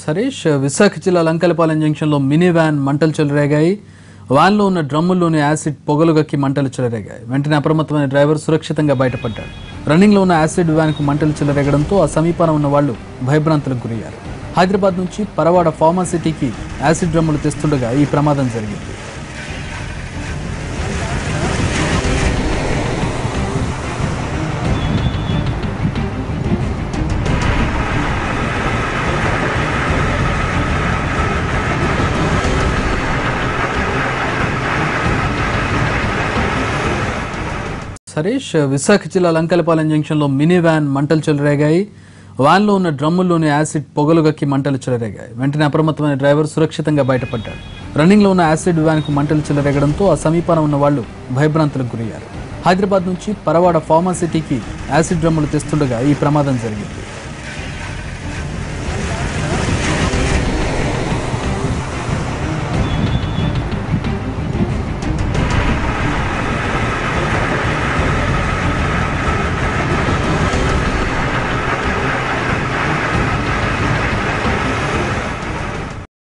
సరేష్ విశాఖ జిల్లా లంకలపాలెం జంక్షన్లో mini van మంటలు చెలరేగాయి. వ్యాన్లో ఉన్న డ్రమ్ముల్లోని యాసిడ్ పొగలు గక్కి మంటలు చెలరేగాయి. వెంటనే అప్రమత్తమైన డ్రైవర్ సురక్షితంగా బయటపడ్డాడు. రన్నింగ్లో ఉన్న యాసిడ్ వ్యాన్కు మంటలు చెలరేగడంతో ఆ సమీపాన ఉన్న వాళ్లు భయభ్రాంతులకు గురయ్యారు. హైదరాబాద్ నుంచి పరవాడ ఫార్మాసిటీకి యాసిడ్ డ్రమ్ములు తెస్తుండగా ఈ ప్రమాదం జరిగింది. సరేష్ విశాఖ జిల్లా లంకలపాలెం జంక్షన్లో మినీ వ్యాన్ మంటలు చెలరేగాయి. వ్యాన్లో ఉన్న డ్రమ్ముల్లోని యాసిడ్ పొగలు గక్కి మంటలు చెలరేగాయి. వెంటనే అప్రమత్తమైన డ్రైవర్ సురక్షితంగా బయటపడ్డాడు. రన్నింగ్లో ఉన్న యాసిడ్ వ్యాన్కు మంటలు చెలరేగడంతో ఆ సమీపాన ఉన్న వాళ్లు భయభ్రాంతులకు గురయ్యారు. హైదరాబాద్ నుంచి పరవాడ ఫార్మాసిటీకి యాసిడ్ డ్రమ్ములు తెస్తుండగా ఈ ప్రమాదం జరిగింది.